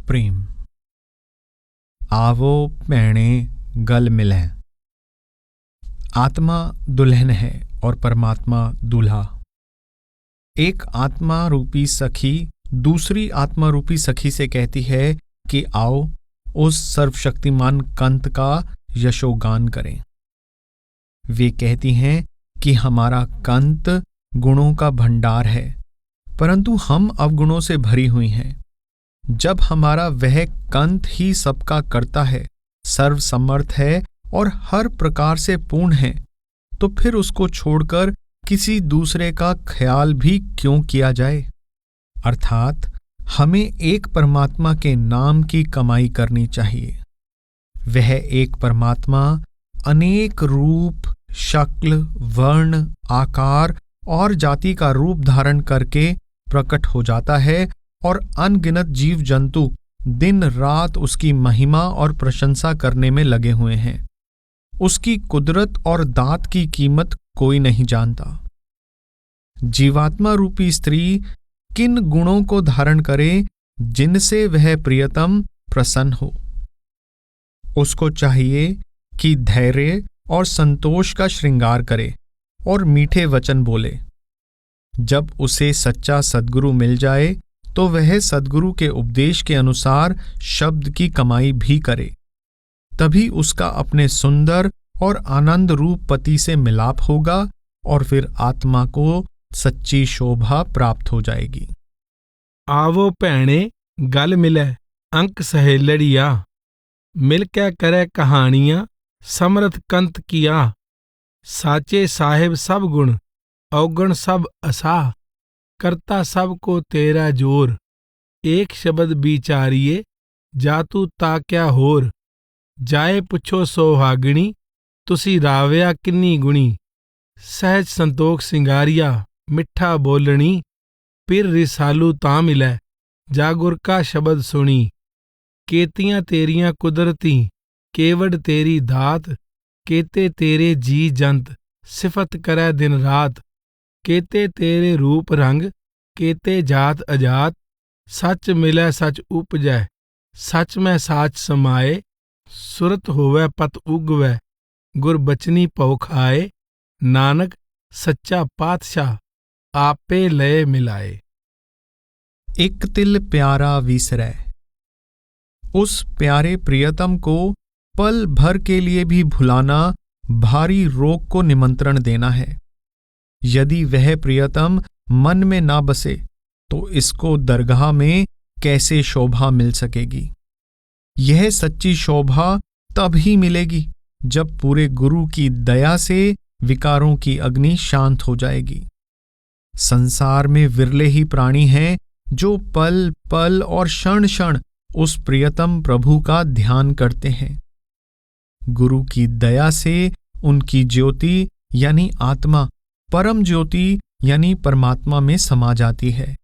प्रेम। आवो पैणे गल मिलें। आत्मा दुल्हन है और परमात्मा दूल्हा। एक आत्मा रूपी सखी दूसरी आत्मा रूपी सखी से कहती है कि आओ उस सर्वशक्तिमान कंत का यशोगान करें। वे कहती हैं कि हमारा कंत गुणों का भंडार है, परंतु हम अवगुणों से भरी हुई हैं। जब हमारा वह कंत ही सबका करता है, सर्वसमर्थ है और हर प्रकार से पूर्ण है, तो फिर उसको छोड़कर किसी दूसरे का ख्याल भी क्यों किया जाए। अर्थात हमें एक परमात्मा के नाम की कमाई करनी चाहिए। वह एक परमात्मा अनेक रूप, शक्ल, वर्ण, आकार और जाति का रूप धारण करके प्रकट हो जाता है और अनगिनत जीव जंतु दिन रात उसकी महिमा और प्रशंसा करने में लगे हुए हैं। उसकी कुदरत और दात की कीमत कोई नहीं जानता। जीवात्मा रूपी स्त्री किन गुणों को धारण करे जिनसे वह प्रियतम प्रसन्न हो। उसको चाहिए कि धैर्य और संतोष का श्रृंगार करे और मीठे वचन बोले। जब उसे सच्चा सद्गुरु मिल जाए तो वह सद्गुरु के उपदेश के अनुसार शब्द की कमाई भी करे। तभी उसका अपने सुंदर और आनंद रूप पति से मिलाप होगा और फिर आत्मा को सच्ची शोभा प्राप्त हो जाएगी। आवो भैणे गल मिले अंक सहेलड़िया, मिल के करे कहानियां समरथ कंत किया। साचे साहिब सब गुण अवगुण सब असा, करता सब को तेरा जोर। एक शब्द बिचारिए जातू ता क्या होर। जाए पुछो सोहागिणी तुसी रावया किन्नी गुणी। सहज संतोख सिंगारिया मिठा बोलणी। फिर रिसालू तां मिलै जागुर का शब्द सुनी। केतियां तेरियां कुदरती केवड़ तेरी दात। केते तेरे जी जंत सिफत करे दिन रात। केते तेरे रूप रंग केते जात अजात। सच मिलै सच उपजै सच में साच समाए। सुरत होवै पत उगवै गुरबचनी पौ खाए। नानक सच्चा पातशाह आपे लय मिलाए। एक तिल प्यारा विसरै। उस प्यारे प्रियतम को पल भर के लिए भी भुलाना भारी रोग को निमंत्रण देना है। यदि वह प्रियतम मन में ना बसे तो इसको दरगाह में कैसे शोभा मिल सकेगी। यह सच्ची शोभा तब ही मिलेगी जब पूरे गुरु की दया से विकारों की अग्नि शांत हो जाएगी। संसार में विरले ही प्राणी हैं जो पल पल और क्षण क्षण उस प्रियतम प्रभु का ध्यान करते हैं। गुरु की दया से उनकी ज्योति यानी आत्मा परम ज्योति यानी परमात्मा में समा जाती है।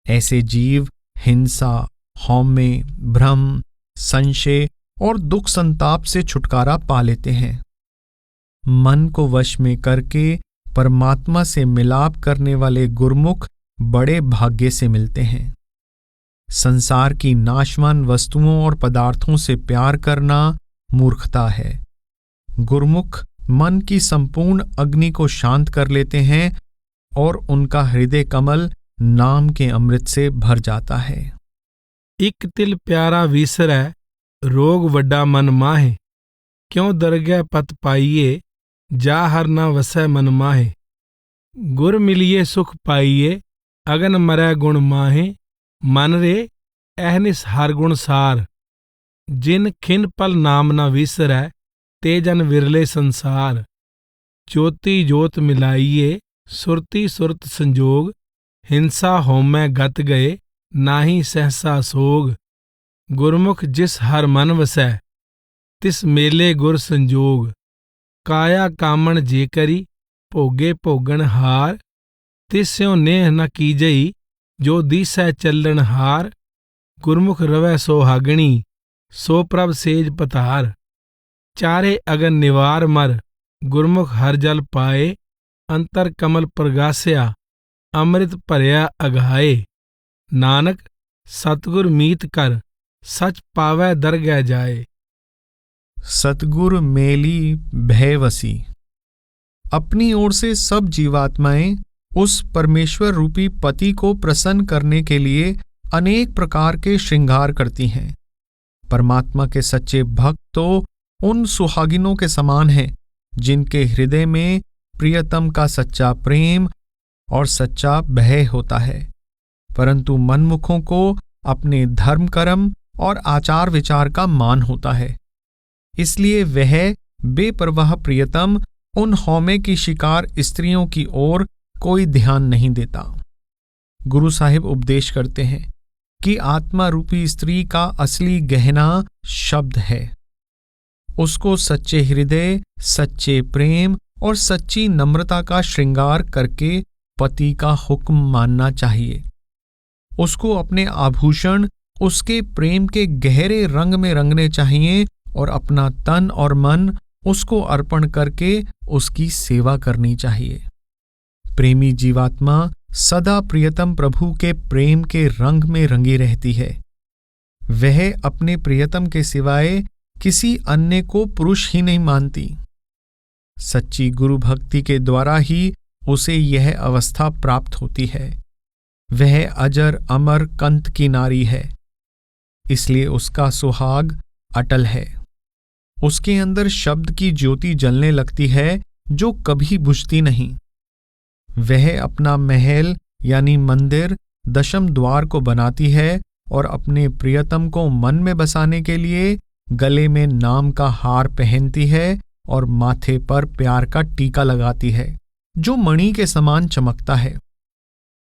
ऐसे जीव हिंसा, हौमे, भ्रम, संशय और दुख संताप से छुटकारा पा लेते हैं। मन को वश में करके परमात्मा से मिलाप करने वाले गुरमुख बड़े भाग्य से मिलते हैं। संसार की नाशवान वस्तुओं और पदार्थों से प्यार करना मूर्खता है। गुरमुख मन की संपूर्ण अग्नि को शांत कर लेते हैं और उनका हृदय कमल नाम के अमृत से भर जाता है। एक तिल प्यारा विसरै रोग वड्डा मन माहे। क्यों दरगह पत पाइए जा हर न वसै मन माहे। गुर मिलिए सुख पाइए अगन मरै गुण माहे। मन रे अहनिस हर गुण सार। जिन खिन पल नाम न विसरै ते जन विरले संसार। ज्योति ज्योत मिलाइए सुरती सुरत संजोग। हिंसा होमै गत गए नाहि सहसा सोग। गुरमुख जिस हर मन वसै तिस मेले गुर संजोग। काया कामण जे करी भोगे भोगन हार। तिस स्यों नेह न कीजई जो दीसै चलन हार। गुरमुख रवै सोहागणी सो प्रभ सेज पतार। चारे अगन निवार मर गुरमुख हर जल पाए। अंतर कमल प्रगास्या अमृत भरया अघाए। नानक सतगुर मीत कर सच पावै दरगह जाए। सतगुर मेली भयवसी। अपनी ओर से सब जीवात्माएं उस परमेश्वर रूपी पति को प्रसन्न करने के लिए अनेक प्रकार के श्रृंगार करती हैं। परमात्मा के सच्चे भक्त तो उन सुहागिनों के समान हैं जिनके हृदय में प्रियतम का सच्चा प्रेम और सच्चा भय होता है, परंतु मनमुखों को अपने धर्म कर्म और आचार विचार का मान होता है, इसलिए वह बेपरवाह प्रियतम उन हौमे की शिकार स्त्रियों की ओर कोई ध्यान नहीं देता। गुरु साहिब उपदेश करते हैं कि आत्मा रूपी स्त्री का असली गहना शब्द है। उसको सच्चे हृदय, सच्चे प्रेम और सच्ची नम्रता का श्रृंगार करके पति का हुक्म मानना चाहिए। उसको अपने आभूषण उसके प्रेम के गहरे रंग में रंगने चाहिए और अपना तन और मन उसको अर्पण करके उसकी सेवा करनी चाहिए। प्रेमी जीवात्मा सदा प्रियतम प्रभु के प्रेम के रंग में रंगी रहती है। वह अपने प्रियतम के सिवाय किसी अन्य को पुरुष ही नहीं मानती। सच्ची गुरु भक्ति के द्वारा ही उसे यह अवस्था प्राप्त होती है। वह अजर अमर कंत की नारी है, इसलिए उसका सुहाग अटल है। उसके अंदर शब्द की ज्योति जलने लगती है जो कभी बुझती नहीं। वह अपना महल यानी मंदिर दशम द्वार को बनाती है और अपने प्रियतम को मन में बसाने के लिए गले में नाम का हार पहनती है और माथे पर प्यार का टीका लगाती है जो मणि के समान चमकता है।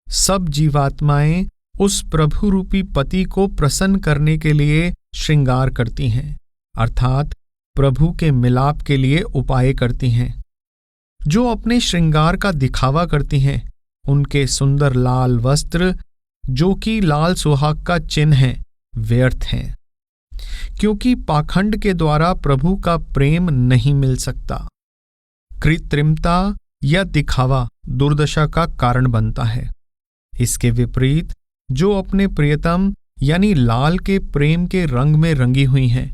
सब जीवात्माएं उस प्रभु रूपी पति को प्रसन्न करने के लिए श्रृंगार करती हैं, अर्थात प्रभु के मिलाप के लिए उपाय करती हैं। जो अपने श्रृंगार का दिखावा करती हैं, उनके सुंदर लाल वस्त्र जो कि लाल सुहाग का चिन्ह है, व्यर्थ हैं, क्योंकि पाखंड के द्वारा प्रभु का प्रेम नहीं मिल सकता। कृत्रिमता या दिखावा दुर्दशा का कारण बनता है। इसके विपरीत जो अपने प्रियतम यानी लाल के प्रेम के रंग में रंगी हुई हैं,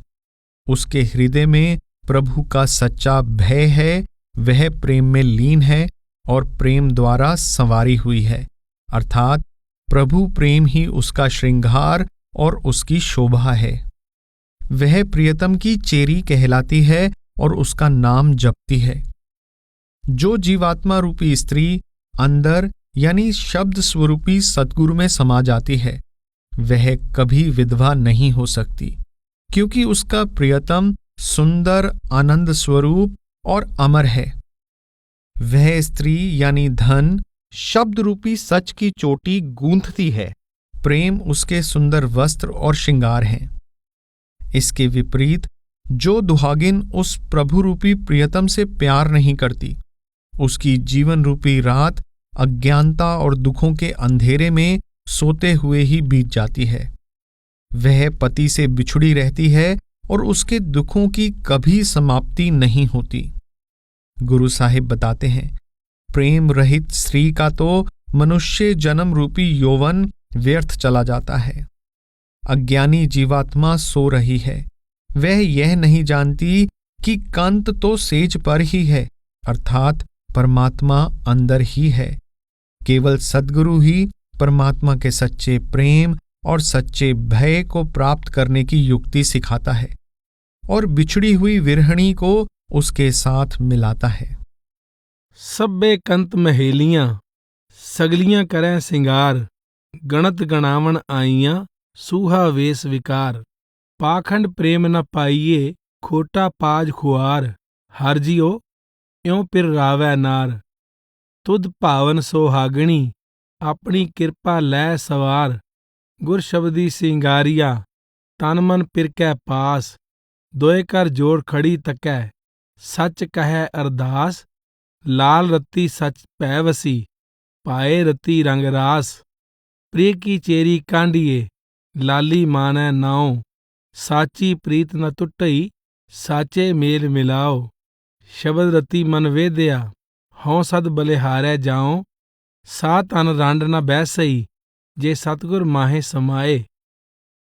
उसके हृदय में प्रभु का सच्चा भय है, वह प्रेम में लीन है और प्रेम द्वारा संवारी हुई है, अर्थात प्रभु प्रेम ही उसका श्रृंगार और उसकी शोभा है। वह प्रियतम की चेरी कहलाती है और उसका नाम जपती है। जो जीवात्मा रूपी स्त्री अंदर यानी शब्द स्वरूपी सद्गुरु में समा जाती है, वह कभी विधवा नहीं हो सकती, क्योंकि उसका प्रियतम सुंदर आनंद स्वरूप और अमर है। वह स्त्री यानी धन शब्द रूपी सच की चोटी गूंथती है। प्रेम उसके सुंदर वस्त्र और श्रृंगार हैं। इसके विपरीत जो दुहागिन उस प्रभु रूपी प्रियतम से प्यार नहीं करती, उसकी जीवन रूपी रात अज्ञानता और दुखों के अंधेरे में सोते हुए ही बीत जाती है। वह पति से बिछुड़ी रहती है और उसके दुखों की कभी समाप्ति नहीं होती। गुरु साहिब बताते हैं, प्रेम रहित स्त्री का तो मनुष्य जन्म रूपी यौवन व्यर्थ चला जाता है। अज्ञानी जीवात्मा सो रही है। वह यह नहीं जानती कि कंत तो सेज पर ही है, अर्थात परमात्मा अंदर ही है। केवल सद्गुरु ही परमात्मा के सच्चे प्रेम और सच्चे भय को प्राप्त करने की युक्ति सिखाता है और बिछड़ी हुई विरहणी को उसके साथ मिलाता है। सब्बे कंत महेलियां सगलियां करें सिंगार, गणत गणावन आईयां सूहा वेश विकार। पाखंड प्रेम न पाइये खोटा पाज खुआर, हर जियो इਉਂ पिर रावै नार। तुद भावन सोहागणी अपनी किरपा लै सवार, गुर शब्दी सिंगारिया तन मन पिरकै पास। दोए कर जोड़ खड़ी तकै सच कहे अरदास, लाल रत्ती सच पै वसी पाए रत्ती रंग रास। प्रिय की चेरी कांडिए लाली मानै नाओ, साची प्रीत न टुटई साचे मेल मिलाओ। शबद रति मन वेदया हौं सद बलिहारै जाओ, सा तन रंड न बह सही जे सतगुर माहे समाए।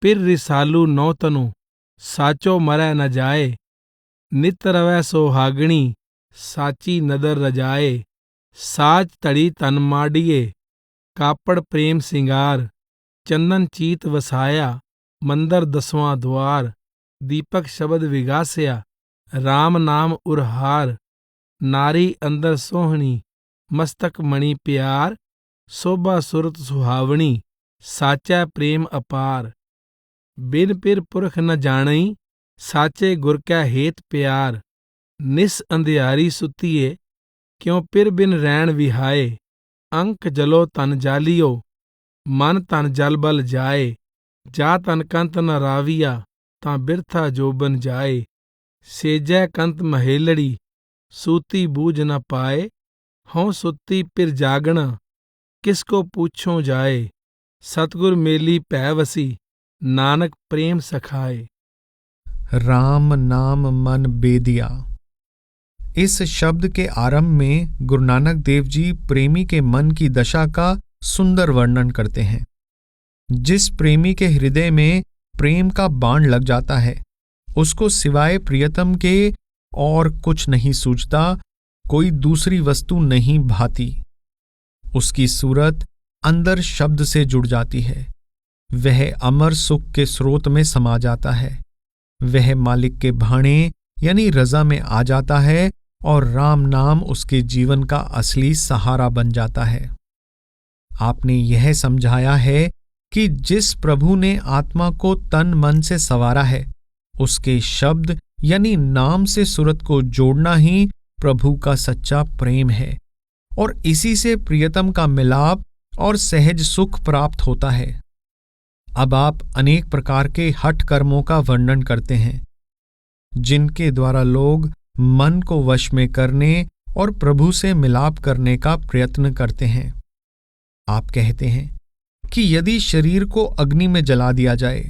पिर रिसालू नौ तनु, साचो मरै न जाए। नित रवै सोहागणी, साची नदर रजाए। साज तड़ी तन माडिए, कापड़ प्रेम सिंगार। चंदन चीत वसाया, मंदर दसवां द्वार। दीपक शब्द विगासिया, राम नाम उरहार। नारी अंदर सोहणी, मस्तक मणि प्यार। शोभा सुरत सुहावणी, साचा प्रेम अपार। बिन पिर पुरख न जाणई, साचे गुर कै हेत प्यार। निस अंधियारी सुतिए, क्यों पिर बिन रैण विहाए। अंक जलो तन जालियो, मन तन जल बल जाए। जा तन कंत न राविया, तां बिरथा जोबन जाए। सेजै कंत महेलड़ी, सूती बूझ न पाए। हों सुती पिर जागना, किसको पूछो जाए। सतगुर मेली पै वसी, नानक प्रेम सखाए। राम नाम मन बेदिया। इस शब्द के आरंभ में गुरु नानक देव जी प्रेमी के मन की दशा का सुंदर वर्णन करते हैं। जिस प्रेमी के हृदय में प्रेम का बाण लग जाता है, उसको सिवाय प्रियतम के और कुछ नहीं सूझता, कोई दूसरी वस्तु नहीं भाती। उसकी सूरत अंदर शब्द से जुड़ जाती है। वह अमर सुख के स्रोत में समा जाता है। वह मालिक के भाणे यानी रजा में आ जाता है और राम नाम उसके जीवन का असली सहारा बन जाता है। आपने यह समझाया है कि जिस प्रभु ने आत्मा को तन मन से संवारा है, उसके शब्द यानी नाम से सूरत को जोड़ना ही प्रभु का सच्चा प्रेम है और इसी से प्रियतम का मिलाप और सहज सुख प्राप्त होता है। अब आप अनेक प्रकार के हठ कर्मों का वर्णन करते हैं, जिनके द्वारा लोग मन को वश में करने और प्रभु से मिलाप करने का प्रयत्न करते हैं। आप कहते हैं कि यदि शरीर को अग्नि में जला दिया जाए,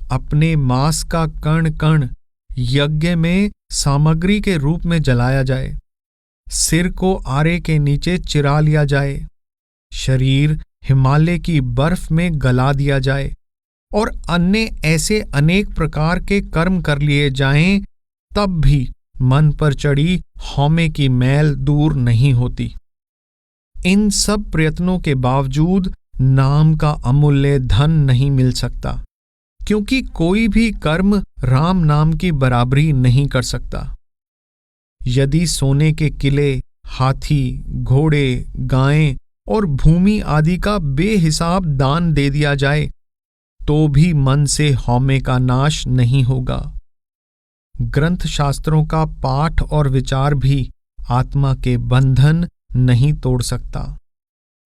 अपने मांस का कण कण यज्ञ में सामग्री के रूप में जलाया जाए, सिर को आरे के नीचे चिरा लिया जाए, शरीर हिमालय की बर्फ में गला दिया जाए और अन्य ऐसे अनेक प्रकार के कर्म कर लिए जाएं, तब भी मन पर चढ़ी हौमे की मैल दूर नहीं होती। इन सब प्रयत्नों के बावजूद नाम का अमूल्य धन नहीं मिल सकता, क्योंकि कोई भी कर्म राम नाम की बराबरी नहीं कर सकता। यदि सोने के किले, हाथी, घोड़े, गायें और भूमि आदि का बेहिसाब दान दे दिया जाए, तो भी मन से हौमे का नाश नहीं होगा। ग्रंथ शास्त्रों का पाठ और विचार भी आत्मा के बंधन नहीं तोड़ सकता।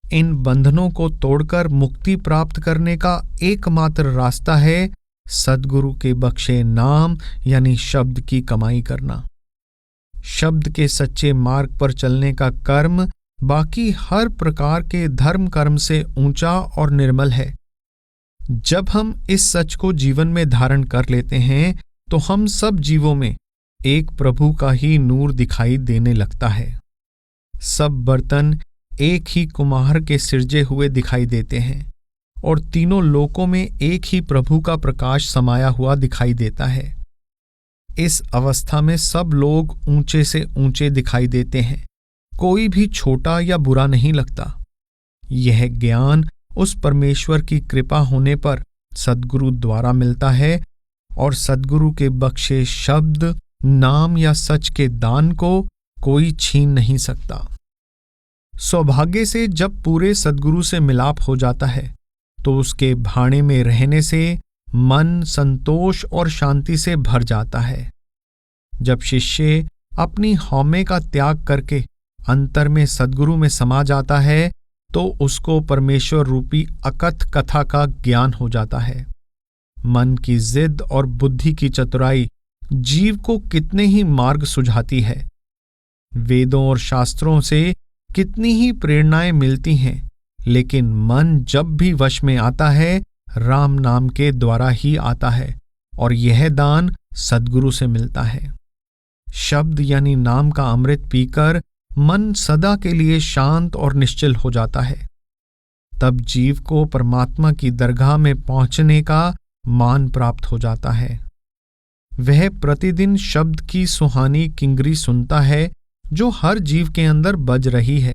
इन बंधनों को तोड़कर मुक्ति प्राप्त करने का एकमात्र रास्ता है सद्गुरु के बख्शे नाम यानी शब्द की कमाई करना। शब्द के सच्चे मार्ग पर चलने का कर्म बाकी हर प्रकार के धर्म कर्म से ऊंचा और निर्मल है। जब हम इस सच को जीवन में धारण कर लेते हैं, तो हम सब जीवों में एक प्रभु का ही नूर दिखाई देने लगता है। सब बर्तन एक ही कुम्हार के सिरजे हुए दिखाई देते हैं और तीनों लोकों में एक ही प्रभु का प्रकाश समाया हुआ दिखाई देता है। इस अवस्था में सब लोग ऊंचे से ऊंचे दिखाई देते हैं, कोई भी छोटा या बुरा नहीं लगता। यह ज्ञान उस परमेश्वर की कृपा होने पर सद्गुरु द्वारा मिलता है और सद्गुरु के बख्शे शब्द, नाम या सच के दान को कोई छीन नहीं सकता। सौभाग्य से जब पूरे सद्गुरु से मिलाप हो जाता है, तो उसके भाणे में रहने से मन संतोष और शांति से भर जाता है। जब शिष्य अपनी हौमे का त्याग करके अंतर में सद्गुरु में समा जाता है, तो उसको परमेश्वर रूपी अकथ कथा का ज्ञान हो जाता है। मन की जिद और बुद्धि की चतुराई जीव को कितने ही मार्ग सुझाती है। वेदों और शास्त्रों से कितनी ही प्रेरणाएं मिलती हैं, लेकिन मन जब भी वश में आता है, राम नाम के द्वारा ही आता है और यह दान सद्गुरु से मिलता है। शब्द यानी नाम का अमृत पीकर मन सदा के लिए शांत और निश्चल हो जाता है। तब जीव को परमात्मा की दरगाह में पहुंचने का मान प्राप्त हो जाता है। वह प्रतिदिन शब्द की सुहानी किंगरी सुनता है जो हर जीव के अंदर बज रही है।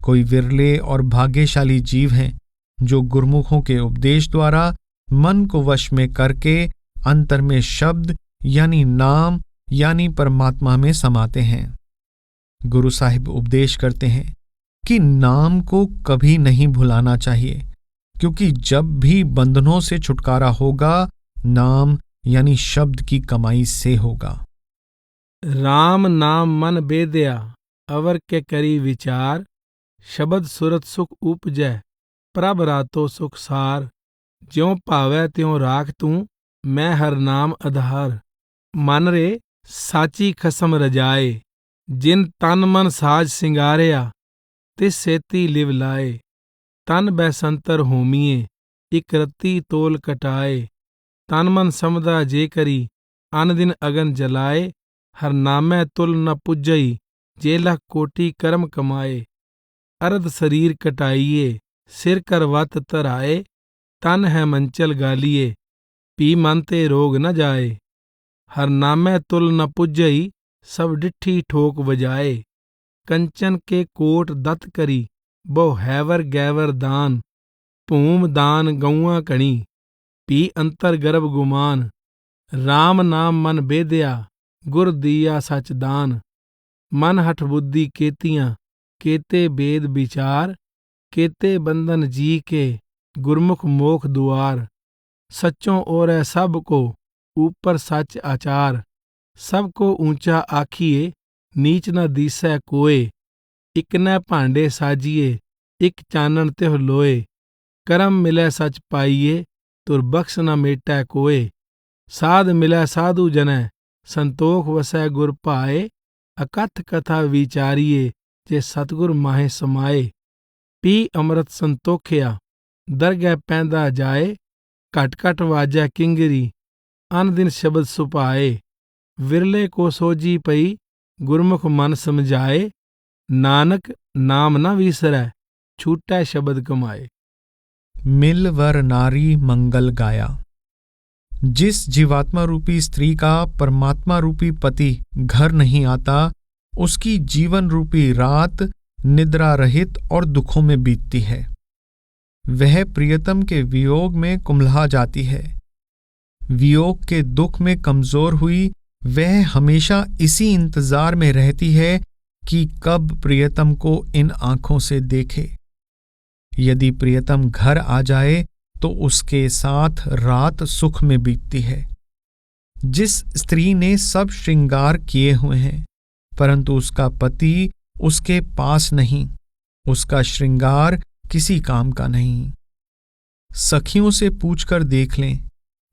कोई विरले और भाग्यशाली जीव हैं जो गुरुमुखों के उपदेश द्वारा मन को वश में करके अंतर में शब्द यानी नाम यानी परमात्मा में समाते हैं। गुरु साहिब उपदेश करते हैं कि नाम को कभी नहीं भुलाना चाहिए, क्योंकि जब भी बंधनों से छुटकारा होगा, नाम यानी शब्द की कमाई से होगा। राम नाम मन बेदया अवर के करी विचार, शब्द सुरत सुख उपजै प्रभ रातो सुख सार। ज्यों भावै त्यों राख तू मैं हर नाम आधार। मन रे साची खसम रजाए, जिन तन मन साज सिंगारिया तिस सेती लिव लाए। तन बैसंतर होमिए इक रत्ती तोल कटाए, तन मन समदा जे करी अन दिन अगन जलाए। हर नामै तुल न पुजई जे लख कोटि कर्म कमाए। अर्ध शरीर कटाइए सिर कर वत तराए, तन है मंचल गालिए पी मन ते रोग न जाए। हर नामै तुल न पुजई सब डिठी ठोक बजाए। कंचन के कोट दत्त करी बहु हैवर गैवर दान, भूम दान गौआ कणी पी अंतर गर्भ गुमान। राम नाम मन बेदया गुर दिया सच दान। मन हठ बुद्धि केतियां केते बेद विचार, केते बंधन जी के गुरमुख मोख दुआर। सच्चों और है सब को ऊपर सच आचार, सबको ऊंचा आखिए नीच न दिसै कोय। इकनै भांडे साजिए इक चानन त्योह लोए, करम मिलै सच पाइए तुर बख्श न मेटै कोय। साध मिलै साधु जनै संतोख वसै गुर भाए, अकथ कथा विचारिए जे सतगुर माहे समाए। पी अमृत संतोखिया दरगह पैंदा जाए, घट घट वाजै किंगरी अन दिन शब्द सुपाए। विरले को सोजी पई गुरमुख मन समझाए, नानक नाम न विसरै छूटै शब्द कमाए। मिल वर नारी मंगल गाया। जिस जीवात्मा रूपी स्त्री का परमात्मा रूपी पति घर नहीं आता, उसकी जीवन रूपी रात निद्रा रहित और दुखों में बीतती है। वह प्रियतम के वियोग में कुम्हला जाती है। वियोग के दुख में कमजोर हुई वह हमेशा इसी इंतजार में रहती है कि कब प्रियतम को इन आंखों से देखे। यदि प्रियतम घर आ जाए तो उसके साथ रात सुख में बीतती है। जिस स्त्री ने सब श्रृंगार किए हुए हैं परंतु उसका पति उसके पास नहीं, उसका श्रृंगार किसी काम का नहीं। सखियों से पूछकर देख लें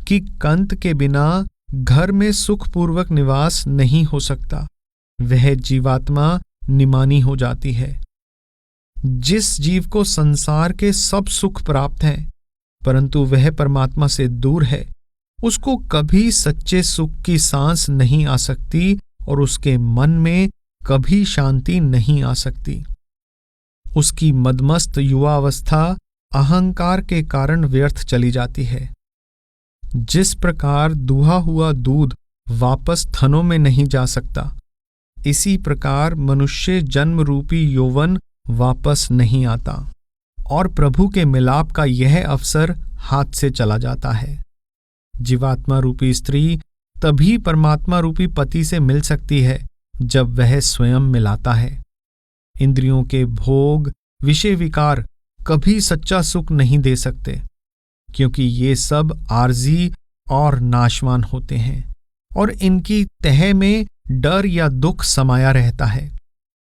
कि कंत के बिना घर में सुखपूर्वक निवास नहीं हो सकता। वह जीवात्मा निमानी हो जाती है। जिस जीव को संसार के सब सुख प्राप्त हैं परंतु वह परमात्मा से दूर है, उसको कभी सच्चे सुख की सांस नहीं आ सकती और उसके मन में कभी शांति नहीं आ सकती। उसकी मदमस्त युवावस्था अहंकार के कारण व्यर्थ चली जाती है। जिस प्रकार दूहा हुआ दूध वापस थनों में नहीं जा सकता, इसी प्रकार मनुष्य जन्म रूपी यौवन वापस नहीं आता और प्रभु के मिलाप का यह अवसर हाथ से चला जाता है। जीवात्मा रूपी स्त्री तभी परमात्मा रूपी पति से मिल सकती है जब वह स्वयं मिलाता है। इंद्रियों के भोग विषय विकार कभी सच्चा सुख नहीं दे सकते, क्योंकि ये सब आर्जी और नाशवान होते हैं और इनकी तह में डर या दुख समाया रहता है।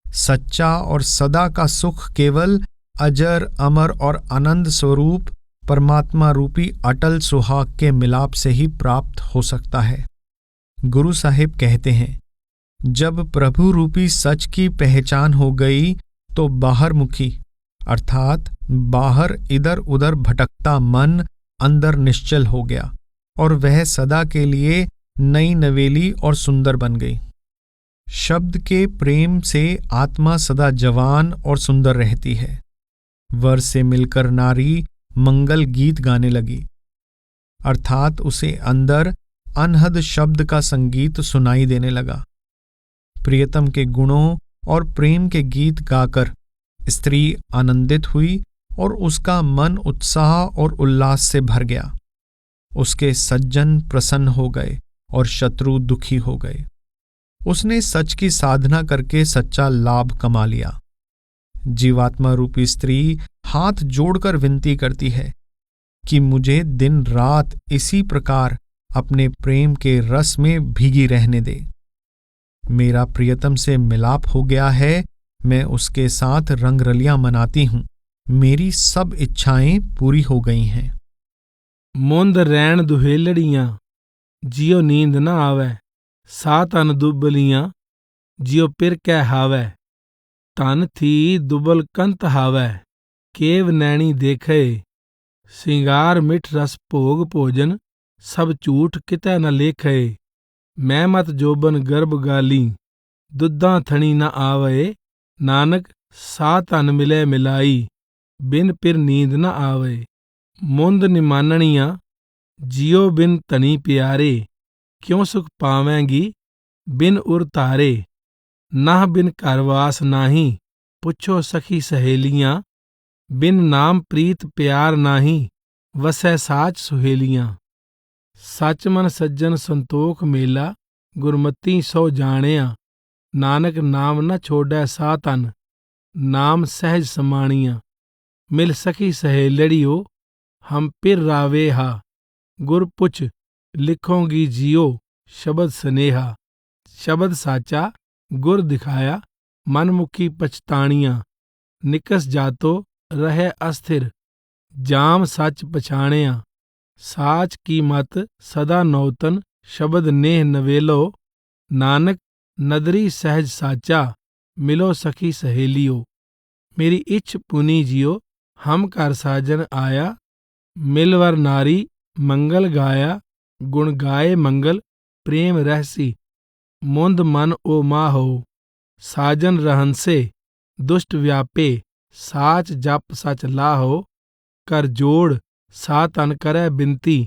सच्चा और सदा का सुख केवल अजर अमर और आनंद स्वरूप परमात्मा रूपी अटल सुहाग के मिलाप से ही प्राप्त हो सकता है। गुरु साहिब कहते हैं, जब प्रभु रूपी सच की पहचान हो गई तो बाहर मुखी अर्थात बाहर इधर उधर भटकता मन अंदर निश्चल हो गया और वह सदा के लिए नई नवेली और सुंदर बन गई। शब्द के प्रेम से आत्मा सदा जवान और सुंदर रहती है। वर से मिलकर नारी मंगल गीत गाने लगी। अर्थात उसे अंदर अनहद शब्द का संगीत सुनाई देने लगा। प्रियतम के गुणों और प्रेम के गीत गाकर स्त्री आनंदित हुई और उसका मन उत्साह और उल्लास से भर गया। उसके सज्जन प्रसन्न हो गए और शत्रु दुखी हो गए। उसने सच की साधना करके सच्चा लाभ कमा लिया। जीवात्मा रूपी स्त्री हाथ जोड़कर विनती करती है कि मुझे दिन रात इसी प्रकार अपने प्रेम के रस में भीगी रहने दे। मेरा प्रियतम से मिलाप हो गया है, मैं उसके साथ रंगरलियां मनाती हूं, मेरी सब इच्छाएं पूरी हो गई हैं। मुंद रैन दुहेलड़ियां जियो नींद न आवै, सा तन दुबलियां जियो पिर कै हावै। तन थी दुबल कंत हावै, केव नैणी देखे। सिंगार मिठ रस भोग भोजन, सब झूठ कितै न लेखे। मैं मत जोबन गर्भ गाली, दुद्धा थणी न आवै। नानक सा तन मिलै मिलाई, बिन पिर नींद न आवै। मुंद निमानणियां जियो बिन धनी प्यारे, क्यों सुख पावेंगी बिन उर तारे। नाह बिन घरवास नाही, पुछो सखी सहेलियां। बिन नाम प्रीत प्यार नाही, वसै साच सुहेलियां। सच मन सज्जन संतोख मेला, गुरमती सो जाणिया। नानक नाम न छोड़ै सा तन, नाम सहज समाणिया। मिल सखी सहेलड़ियो, हम पिर रावे हा। गुर पुछ लिखोगी जियो, शब्द स्नेहा। शब्द साचा गुर दिखाया, मनमुखी पछताणिया। निकस जातो रहे अस्थिर, जाम सच पछाणिया। साच की मत सदा नौतन, शब्द नेह नवेलो। नानक नदरी सहज साचा, मिलो सखी सहेलियो। मेरी इच्छ पुनी जियो, हम कर साजन आया। मिलवर नारी मंगल गाया, गुण गाए मंगल प्रेम रहसी। मुंद मन ओ माहो, साजन रहनसे। दुष्ट व्यापे साच जप सच लाहो। कर जोड़ सा तन करै बिनती,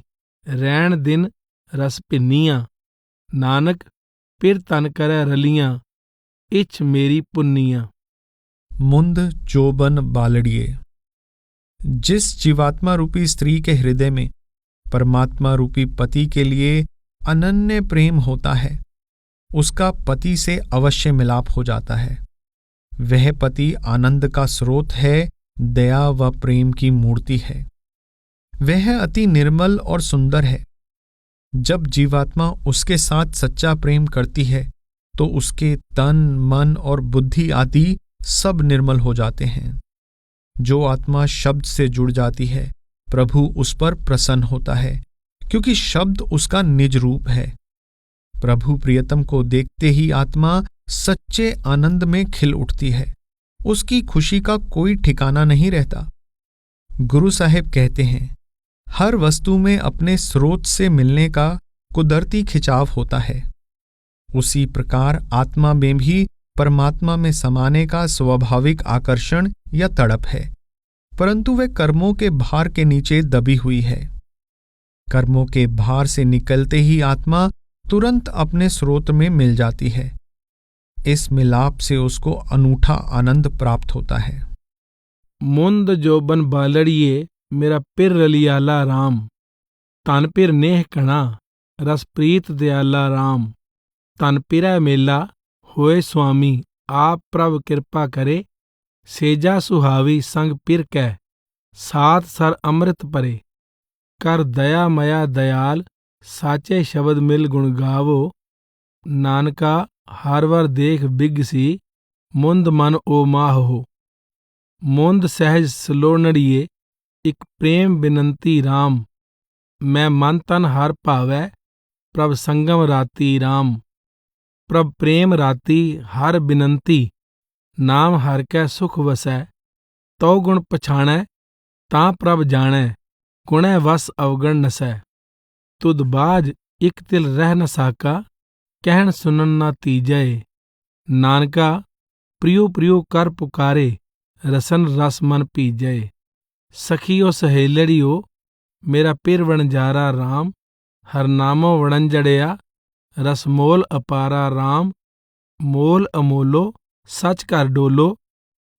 रैन दिन रस भिन्नियां। नानक पिर तन करै रलियां, इच्छ मेरी पुन्नियां। मुंद जोबन बालड़िए। जिस जीवात्मा रूपी स्त्री के हृदय में परमात्मा रूपी पति के लिए अनन्य प्रेम होता है, उसका पति से अवश्य मिलाप हो जाता है। वह पति आनंद का स्रोत है, दया व प्रेम की मूर्ति है। वह अति निर्मल और सुंदर है। जब जीवात्मा उसके साथ सच्चा प्रेम करती है तो उसके तन, मन और बुद्धि आदि सब निर्मल हो जाते हैं। जो आत्मा शब्द से जुड़ जाती है, प्रभु उस पर प्रसन्न होता है, क्योंकि शब्द उसका निज रूप है। प्रभु प्रियतम को देखते ही आत्मा सच्चे आनंद में खिल उठती है। उसकी खुशी का कोई ठिकाना नहीं रहता। गुरु साहिब कहते हैं, हर वस्तु में अपने स्रोत से मिलने का कुदरती खिंचाव होता है। उसी प्रकार आत्मा में भी परमात्मा में समाने का स्वाभाविक आकर्षण या तड़प है, परंतु वह कर्मों के भार के नीचे दबी हुई है। कर्मों के भार से निकलते ही आत्मा तुरंत अपने स्रोत में मिल जाती है। इस मिलाप से उसको अनूठा आनंद प्राप्त होता है। मुंद जोबन बालड़िए, मेरा पिर रलियाला राम। तन पिर नेह कणा, रस प्रीत दयाला राम। तन पिरै मेला होए स्वामी, आप प्रभ कृपा करे। सेजा सुहावी संग पिर कै, सात सर अमृत परे। कर दया मया दयाल, साचे शब्द मिल गुण गावो। नानका हर वर देख बिगसी, मुंद मन ओ माहो। मुंद सहज सलोनड़िए, इक प्रेम बिनंती राम। मैं मन तन हर भावै, प्रभ संगम राती राम। प्रभ प्रेम राती हर बिनंती, नाम हर कै सुख वसै। तो गुण पछाणै तां प्रभ जाणै, गुणै वस अवगण नसै। तुद बाज इक तिल रह न साका, कहन सुनन ना तीजय। नानका प्रियो प्रियो कर पुकारे, रसन रस मन पीजय। सखियो सहेलड़ियो, मेरा पिर वणजारा राम, हरनामो वणंजड़िया, रसमोल अपारा राम, मोल अमोलो, सच कर डोलो,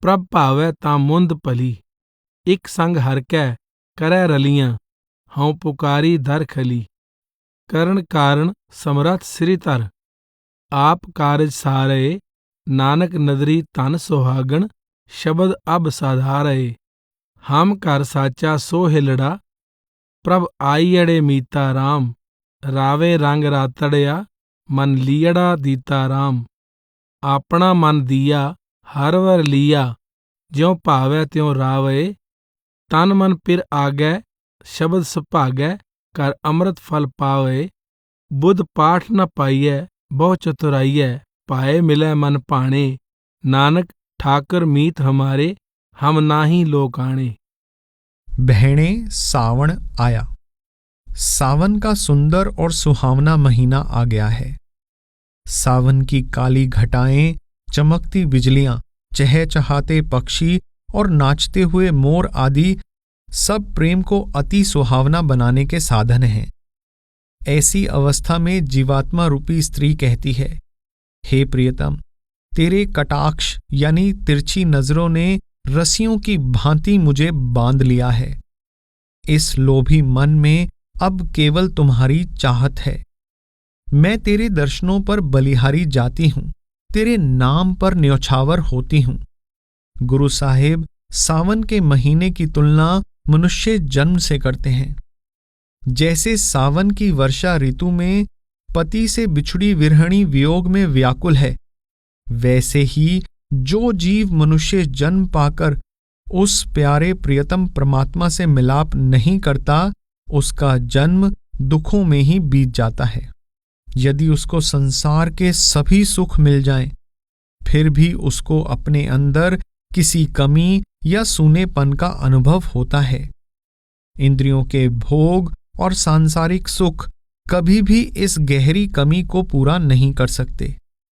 प्रभ भावै तां मुंद भली। इक संग हर कै करै रलियां, हऊँ पुकारी दर खली। करण कारण समरथ श्री धर, आप कारज सारे, नानक नदरी धन सुहागण, शब्द अब साधारे। हम कर साचा सो हिलड़ा, प्रभ आईअड़े मीता राम, रावे रंग रातड़िया, मन लीअड़ा दीता राम। अपना मन दिया हर वर लिया, ज्यों भावै त्यों रावे। तन मन पिर आगै, शब्द सुभागै, कर अमृत फल पावे। बुध पाठ न पाइयै, बहु चतुराइयै, पाए मिलै मन भाणे। नानक ठाकर मीत हमारे, हम नाही लोक आणे। बहनें, सावन आया। सावन का सुंदर और सुहावना महीना आ गया है। सावन की काली घटाएं, चमकती बिजलियां, चहचहाते पक्षी और नाचते हुए मोर आदि सब प्रेम को अति सुहावना बनाने के साधन हैं। ऐसी अवस्था में जीवात्मा रूपी स्त्री कहती है, हे प्रियतम, तेरे कटाक्ष यानी तिरछी नजरों ने रस्सियों की भांति मुझे बांध लिया है। इस लोभी मन में अब केवल तुम्हारी चाहत है। मैं तेरे दर्शनों पर बलिहारी जाती हूं, तेरे नाम पर न्यौछावर होती हूं। गुरु साहिब सावन के महीने की तुलना मनुष्य जन्म से करते हैं। जैसे सावन की वर्षा ऋतु में पति से बिछुड़ी विरहणी वियोग में व्याकुल है, वैसे ही जो जीव मनुष्य जन्म पाकर उस प्यारे प्रियतम परमात्मा से मिलाप नहीं करता, उसका जन्म दुखों में ही बीत जाता है। यदि उसको संसार के सभी सुख मिल जाएं, फिर भी उसको अपने अंदर किसी कमी या सूनेपन का अनुभव होता है। इंद्रियों के भोग और सांसारिक सुख कभी भी इस गहरी कमी को पूरा नहीं कर सकते।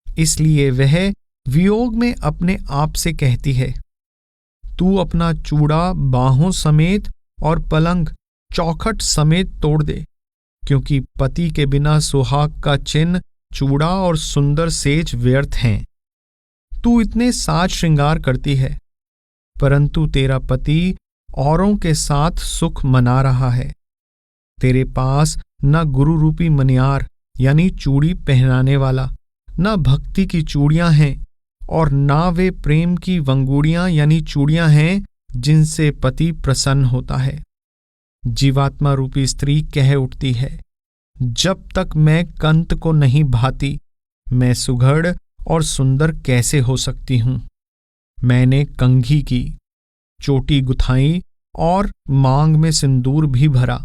इसलिए वह वियोग में अपने आप से कहती है, तू अपना चूड़ा बाहों समेत और पलंग चौखट समेत तोड़ दे, क्योंकि पति के बिना सुहाग का चिन्ह, चूड़ा और सुंदर सेज व्यर्थ हैं। तू इतने साज श्रृंगार करती है, परंतु तेरा पति औरों के साथ सुख मना रहा है। तेरे पास न गुरु रूपी मनियार यानी चूड़ी पहनाने वाला, न भक्ति की चूड़ियां हैं और ना वे प्रेम की वंगुड़ियां यानी चूड़ियां हैं जिनसे पति प्रसन्न होता है। जीवात्मा रूपी स्त्री कह उठती है, जब तक मैं कंत को नहीं भाती, मैं सुघड़ और सुंदर कैसे हो सकती हूं। मैंने कंघी की, चोटी गुथाई और मांग में सिंदूर भी भरा,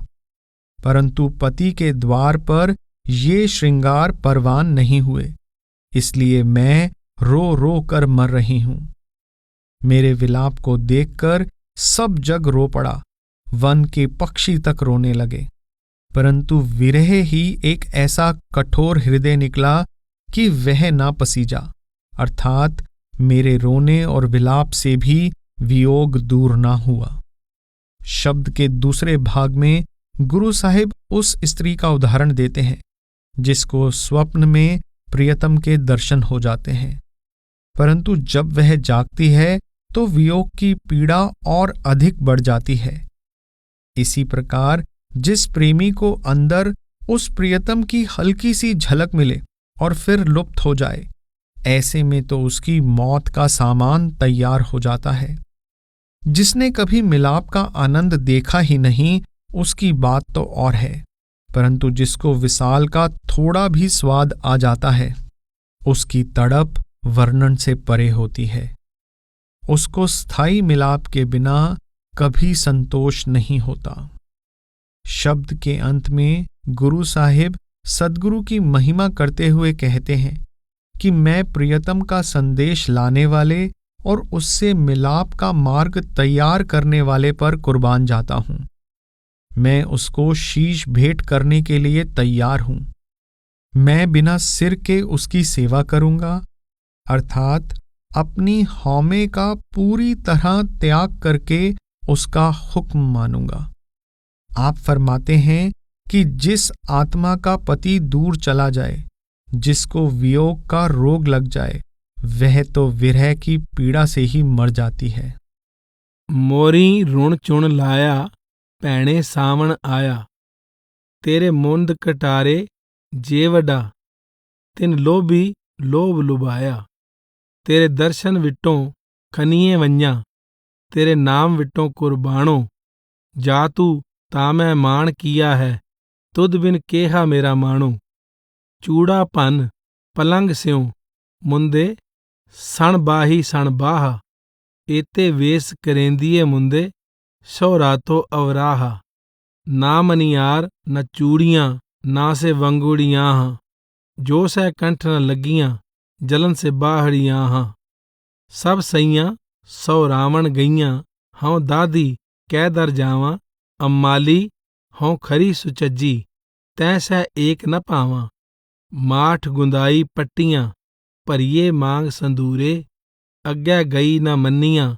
परंतु पति के द्वार पर ये श्रृंगार परवान नहीं हुए, इसलिए मैं रो रो कर मर रही हूं। मेरे विलाप को देखकर सब जग रो पड़ा, वन के पक्षी तक रोने लगे, परंतु विरह ही एक ऐसा कठोर हृदय निकला कि वह ना पसीजा, अर्थात मेरे रोने और विलाप से भी वियोग दूर ना हुआ। शब्द के दूसरे भाग में गुरु साहिब उस स्त्री का उदाहरण देते हैं जिसको स्वप्न में प्रियतम के दर्शन हो जाते हैं, परंतु जब वह जागती है तो वियोग की पीड़ा और अधिक बढ़ जाती है। इसी प्रकार जिस प्रेमी को अंदर उस प्रियतम की हल्की सी झलक मिले और फिर लुप्त हो जाए, ऐसे में तो उसकी मौत का सामान तैयार हो जाता है। जिसने कभी मिलाप का आनंद देखा ही नहीं, उसकी बात तो और है, परंतु जिसको विसाल का थोड़ा भी स्वाद आ जाता है, उसकी तड़प वर्णन से परे होती है। उसको स्थायी मिलाप के बिना कभी संतोष नहीं होता। शब्द के अंत में गुरु साहिब सद्गुरु की महिमा करते हुए कहते हैं कि मैं प्रियतम का संदेश लाने वाले और उससे मिलाप का मार्ग तैयार करने वाले पर कुर्बान जाता हूं। मैं उसको शीश भेंट करने के लिए तैयार हूं। मैं बिना सिर के उसकी सेवा करूंगा, अर्थात अपनी हौमे का पूरी तरह त्याग करके उसका हुक्म मानूंगा। आप फरमाते हैं कि जिस आत्मा का पति दूर चला जाए, जिसको वियोग का रोग लग जाए, वह तो विरह की पीड़ा से ही मर जाती है। मोरी रुण चुण लाया, भैणे सावण आया। तेरे मुंद कटारे जे वडा, तिन लोभी लोभ लुभाया। तेरे दर्शन विटों खनिए वंजा, तेरे नाम विटों कुर्बानो। जा तू ता मैं मान किया है, तुद बिन केहा मेरा मानो। चूड़ा पन पलंग स्यों मुंदे, सण बाही सण बाहा। एते वेस करेंदिए मुंदे, सो रातो अवराहा। ना मनियार न चूड़ियां, ना से वंगुड़ियां हाँ। जो सै कंठ न लगियां, जलन से बाहड़ियां हाँ। सब सईयां सौ रावण गईयां, हूँ दादी कै दर जावां। अम्माली हूँ खरी सुचज्जी, तै सै एक न पावां। माठ गुंदाई पट्टियां, भरिए मांग संदूरे। अग्गै गई न मन्नियां,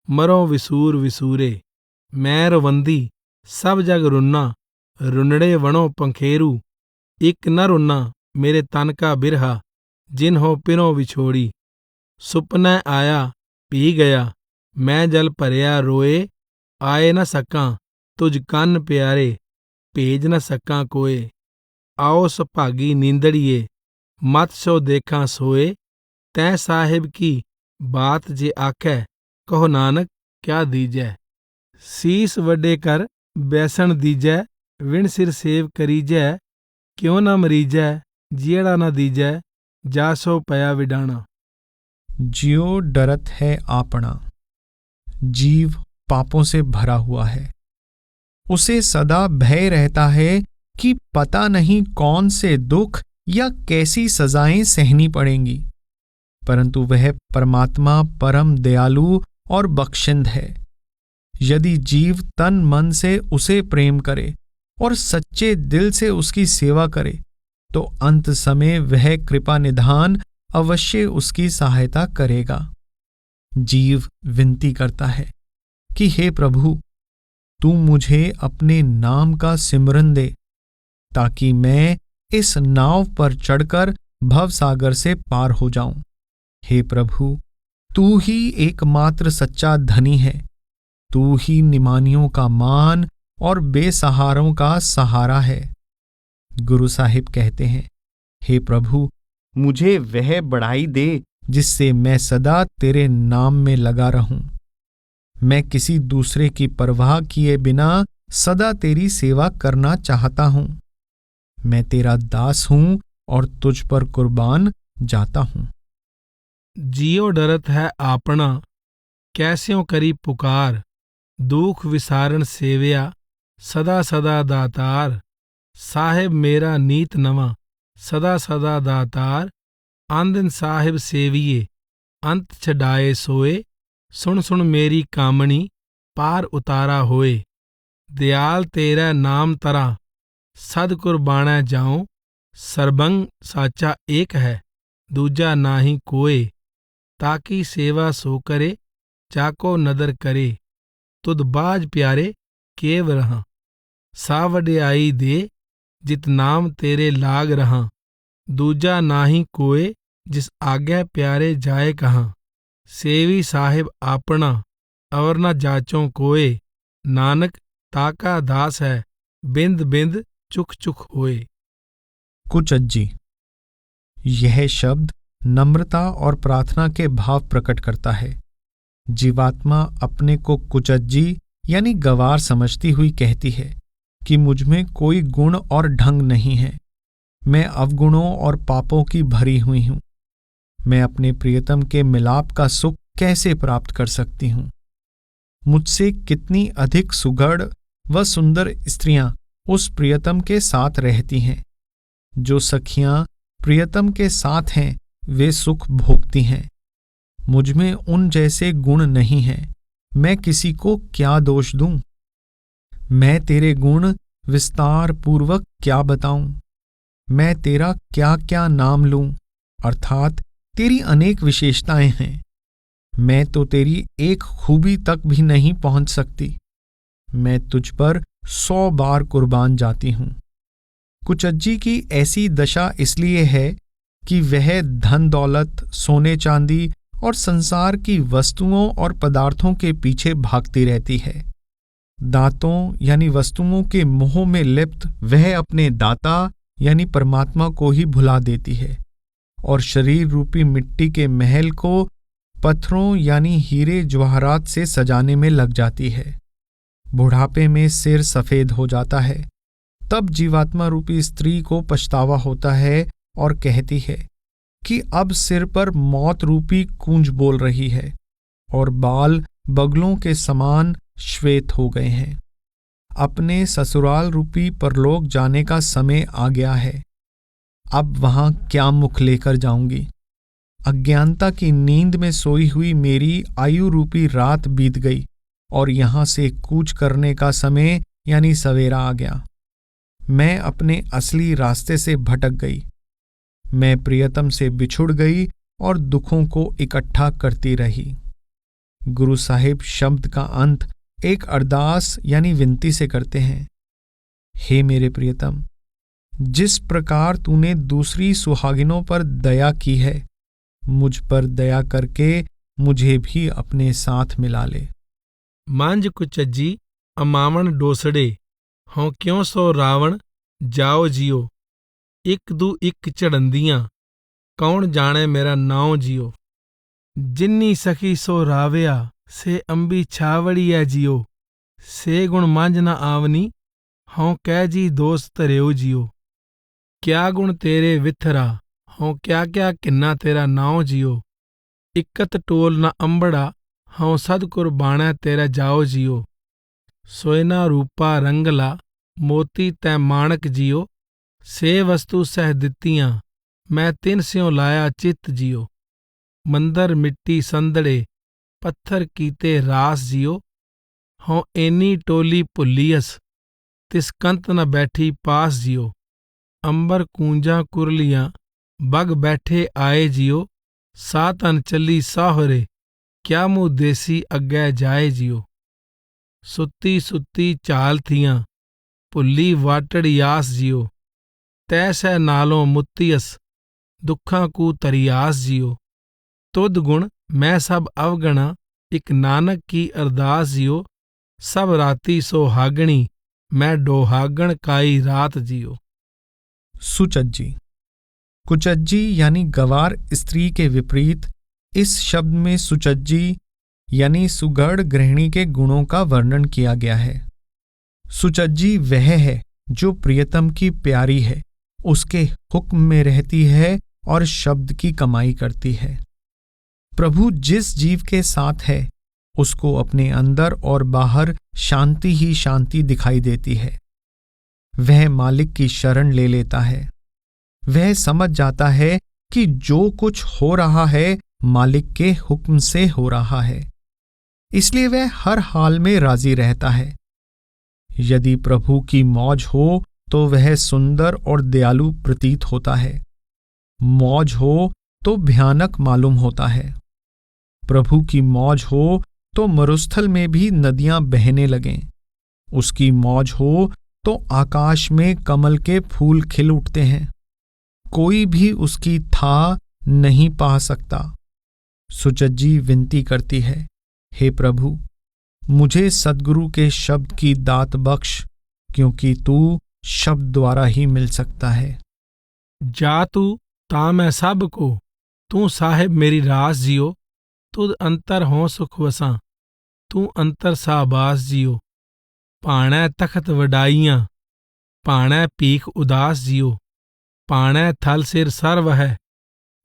मरो विसूर विसूरे। मैं रवंदी सब जग रुन्ना, रुनड़े वणो पंखेरू। इक न रुन्ना मेरे तन का बिरहा, जिन हो पिरो विछोड़ी। सुपनै आया पी गया, मैं जल भरिया रोए। आए न सकां तुझ कन प्यारे, भेज न सकां कोए। आओ सुभागी नींदड़िए, मत सो देखा सोए। तै साहिब की बात जे आखै, कहो नानक क्या दीजै। सीस वड्डे कर बैसन दीजै, विण सिर सेव करीजै। क्यों न मरीजै जियड़ा न दीजै, जा सो पया विडाणा। ज्यो डरत है आपना, जीव पापों से भरा हुआ है। उसे सदा भय रहता है कि पता नहीं कौन से दुख या कैसी सजाएं सहनी पड़ेंगी, परंतु वह परमात्मा परम दयालु और बख्शिंद है। यदि जीव तन मन से उसे प्रेम करे और सच्चे दिल से उसकी सेवा करे, तो अंत समय वह कृपा निधान अवश्य उसकी सहायता करेगा। जीव विनती करता है कि हे प्रभु, तू मुझे अपने नाम का सिमरन दे, ताकि मैं इस नाव पर चढ़कर भवसागर से पार हो जाऊं। हे प्रभु, तू ही एकमात्र सच्चा धनी है। तू ही निमानियों का मान और बेसहारों का सहारा है। गुरु साहिब कहते हैं, हे प्रभु, मुझे वह बढ़ाई दे जिससे मैं सदा तेरे नाम में लगा रहूं। मैं किसी दूसरे की परवाह किए बिना सदा तेरी सेवा करना चाहता हूं। मैं तेरा दास हूं और तुझ पर कुर्बान जाता हूं। जियो डरत है आपना, कैस्यों करी पुकार। दुख विसारण सेवया, सदा सदा दातार। साहिब मेरा नीत नवा, सदा सदा दातार। आंदिन साहिब सेविए, अंत छडाए सोए। सुन सुन मेरी कामणी, पार उतारा होए। दयाल तेरा नाम तरा, सद कुर्बाना जाऊं। सरबंग साचा एक है, दूजा नाही कोए। ताकि सेवा सो करे, जाको नदर करे। तुद बाज प्यारे केव रहा, सा वड्याई दे। जित नाम तेरे लाग रहा, दूजा नाही कोए। जिस आज्ञा प्यारे जाए कहाँ। सेवी साहिब आपना, और न जाचों कोए। नानक ताका दास है, बिंद बिंद चुक चुक होए। कुचज्जी। यह शब्द नम्रता और प्रार्थना के भाव प्रकट करता है। जीवात्मा अपने को कुचज्जी यानी गवार समझती हुई कहती है कि मुझमें कोई गुण और ढंग नहीं है। मैं अवगुणों और पापों की भरी हुई हूं। मैं अपने प्रियतम के मिलाप का सुख कैसे प्राप्त कर सकती हूं। मुझसे कितनी अधिक सुघड़ व सुंदर स्त्रियां उस प्रियतम के साथ रहती हैं। जो सखियां प्रियतम के साथ हैं, वे सुख भोगती हैं। मुझमें उन जैसे गुण नहीं हैं। मैं किसी को क्या दोष दूं? मैं तेरे गुण विस्तार पूर्वक क्या बताऊं? मैं तेरा क्या क्या नाम लूं? अर्थात तेरी अनेक विशेषताएं हैं। मैं तो तेरी एक खूबी तक भी नहीं पहुंच सकती। मैं तुझ पर 100 बार कुर्बान जाती हूँ। कुचज्जी की ऐसी दशा इसलिए है कि वह धन दौलत, सोने चांदी और संसार की वस्तुओं और पदार्थों के पीछे भागती रहती है। दांतों यानी वस्तुओं के मोह में लिप्त वह अपने दाता यानी परमात्मा को ही भुला देती है और शरीर रूपी मिट्टी के महल को पत्थरों यानी हीरे जवाहरात से सजाने में लग जाती है। बुढ़ापे में सिर सफेद हो जाता है। तब जीवात्मा रूपी स्त्री को पछतावा होता है और कहती है कि अब सिर पर मौत रूपी गूंज बोल रही है और बाल बगलों के समान श्वेत हो गए हैं। अपने ससुराल रूपी परलोक जाने का समय आ गया है। अब वहां क्या मुख लेकर जाऊंगी? अज्ञानता की नींद में सोई हुई मेरी आयु रूपी रात बीत गई और यहां से कूच करने का समय यानी सवेरा आ गया। मैं अपने असली रास्ते से भटक गई। मैं प्रियतम से बिछुड़ गई और दुखों को इकट्ठा करती रही। गुरु साहिब शब्द का अंत एक अरदास यानी विनती से करते हैं। हे मेरे प्रियतम, जिस प्रकार तूने दूसरी सुहागिनों पर दया की है, मुझ पर दया करके मुझे भी अपने साथ मिला ले। मांझ कुचज्जी अमावण डोसड़े, हों क्यों सो रावण जाओ जियो। एक दू एक चढ़ंदियां, कौन जाने मेरा नाव जियो। जिन्नी सखी सो रावया, से अंबी छावड़िया जियो। से गुण मांझ न आवनी, हों कै जी दोस्त तरेऊ जियो। क्या गुण तेरे विथरा, हों क्या क्या किन्ना तेरा नाव जियो। इक्कत टोल न अंबड़ा, हों सद कुर्बाना तेरा जाओ जियो। सोयना रूपा रंगला, मोती तै माणक जियो। से वस्तु सह दित्तियां, मैं तिन स्यों लाया चित जियो। मंदर मिट्टी संदड़े, पत्थर कीते रास जियो। हों एनी टोली भुल्लीअस, तिस कंत न बैठी पास जियो। अंबर कूंजा कुरलियां, बग बैठे आए जियो। सातन चली साहरे, क्या मुँह देसी अग्गै जाए जियो। सुत्ती सुत्ती चाल थियां, भुल्ली वाटड़ियास जियो। तैसै नालों मुत्तियस, दुखां कू तरियास जियो। तुद गुण मैं सब अवगणा, एक नानक की अरदास जियो। सब राती सोहागणी, मैं डोहागण काई रात जियो। सुचज्जी। कुचज्जी यानी गवार स्त्री के विपरीत इस शब्द में सुचज्जी यानी सुगढ़ गृहिणी के गुणों का वर्णन किया गया है। सुचज्जी वह है जो प्रियतम की प्यारी है, उसके हुक्म में रहती है और शब्द की कमाई करती है। प्रभु जिस जीव के साथ है, उसको अपने अंदर और बाहर शांति ही शांति दिखाई देती है। वह मालिक की शरण ले लेता है। वह समझ जाता है कि जो कुछ हो रहा है मालिक के हुक्म से हो रहा है, इसलिए वह हर हाल में राजी रहता है। यदि प्रभु की मौज हो तो वह सुंदर और दयालु प्रतीत होता है। मौज हो तो भयानक मालूम होता है। प्रभु की मौज हो तो मरुस्थल में भी नदियां बहने लगें। उसकी मौज हो तो आकाश में कमल के फूल खिल उठते हैं। कोई भी उसकी था नहीं पा सकता। सुचज्जी विनती करती है, हे प्रभु, मुझे सद्गुरु के शब्द की दात बख्श, क्योंकि तू शब्द द्वारा ही मिल सकता है। जा तू ता मैं सब को, तू साहिब मेरी रास जियो। तुद अंतर हों सुख वसां, तू अंतर साबास जियो। पाणै तखत वडाइयां, पाणै पीख उदास जियो। पाणै थल सिर सर्व है,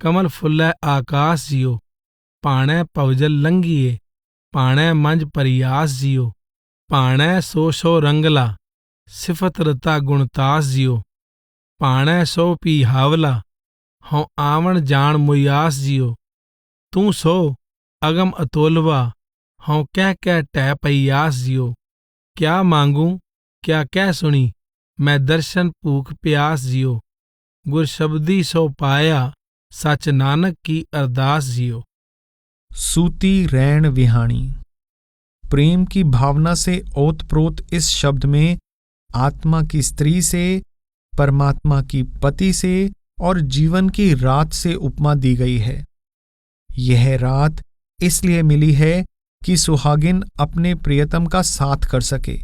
कमल फुल्लै आकाश जियो। पाणै पवजल लंघिए, पाणै मंज परियास जियो। पाणै सो शो रंगला, सिफत रता गुणतास जियो। पाणै सो पी हावला, हों आवण जान मुयास जियो। तू सो अगम अतोलवा, हों कह कह टह पयास जियो। क्या मांगू क्या कह सुनी, मैं दर्शन भूख प्यास जियो। गुर शब्दी सो पाया, सच नानक की अरदास जियो। सूती रैण विहाणी। प्रेम की भावना से ओतप्रोत इस शब्द में आत्मा की स्त्री से, परमात्मा की पति से और जीवन की रात से उपमा दी गई है। यह रात इसलिए मिली है कि सुहागिन अपने प्रियतम का साथ कर सके,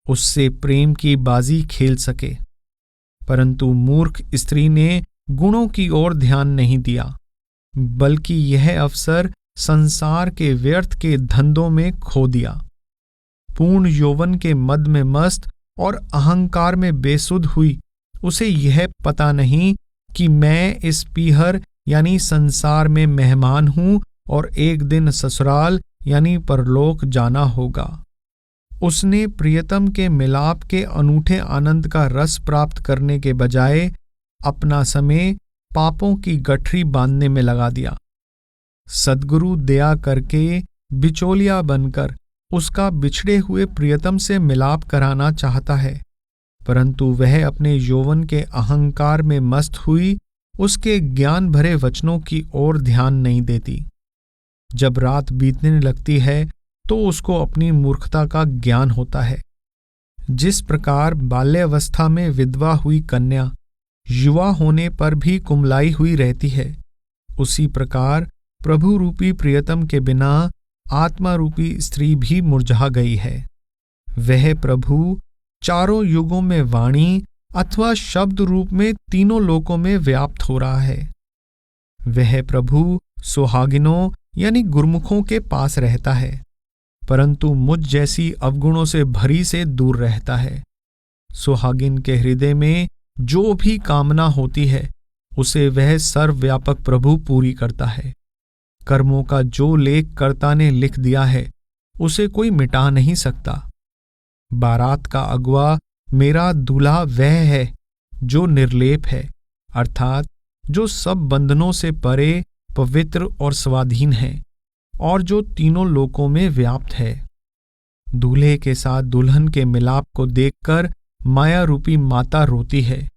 उससे प्रेम की बाजी खेल सके। परंतु मूर्ख स्त्री ने गुणों की ओर ध्यान नहीं दिया, बल्कि यह अवसर संसार के व्यर्थ के धंधों में खो दिया। पूर्ण यौवन के मद में मस्त और अहंकार में बेसुध हुई उसे यह पता नहीं कि मैं इस पीहर यानी संसार में मेहमान हूं और एक दिन ससुराल यानी परलोक जाना होगा। उसने प्रियतम के मिलाप के अनूठे आनंद का रस प्राप्त करने के बजाय अपना समय पापों की गठरी बांधने में लगा दिया। सद्गुरु दया करके बिचौलिया बनकर उसका बिछड़े हुए प्रियतम से मिलाप कराना चाहता है, परंतु वह अपने यौवन के अहंकार में मस्त हुई उसके ज्ञान भरे वचनों की ओर ध्यान नहीं देती। जब रात बीतने लगती है तो उसको अपनी मूर्खता का ज्ञान होता है। जिस प्रकार बाल्यावस्था में विधवा हुई कन्या युवा होने पर भी कुमलाई हुई रहती है, उसी प्रकार प्रभु रूपी प्रियतम के बिना आत्मा रूपी स्त्री भी मुरझा गई है। वह प्रभु चारों युगों में वाणी अथवा शब्द रूप में तीनों लोकों में व्याप्त हो रहा है। वह प्रभु सुहागिनों यानी गुरमुखों के पास रहता है, परंतु मुझ जैसी अवगुणों से भरी से दूर रहता है। सुहागिन के हृदय में जो भी कामना होती है उसे वह सर्वव्यापक प्रभु पूरी करता है। कर्मों का जो लेख कर्ता ने लिख दिया है उसे कोई मिटा नहीं सकता। बारात का अगुआ मेरा दूल्हा वह है जो निर्लेप है, अर्थात जो सब बंधनों से परे, पवित्र और स्वाधीन है और जो तीनों लोकों में व्याप्त है। दूल्हे के साथ दुल्हन के मिलाप को देखकर माया रूपी माता रोती है,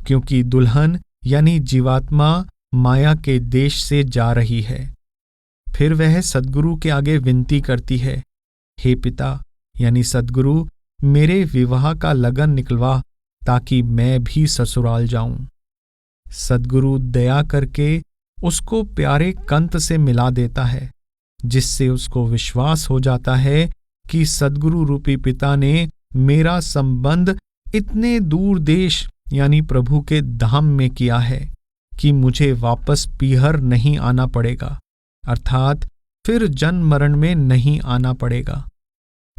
क्योंकि दुल्हन यानी जीवात्मा माया के देश से जा रही है। फिर वह सद्गुरु के आगे विनती करती है, हे पिता यानी सद्गुरु, मेरे विवाह का लगन निकलवा ताकि मैं भी ससुराल जाऊं। सद्गुरु दया करके उसको प्यारे कंत से मिला देता है, जिससे उसको विश्वास हो जाता है कि सद्गुरु रूपी पिता ने मेरा संबंध इतने दूर देश यानी प्रभु के धाम में किया है कि मुझे वापस पीहर नहीं आना पड़ेगा, अर्थात फिर जन्म मरण में नहीं आना पड़ेगा।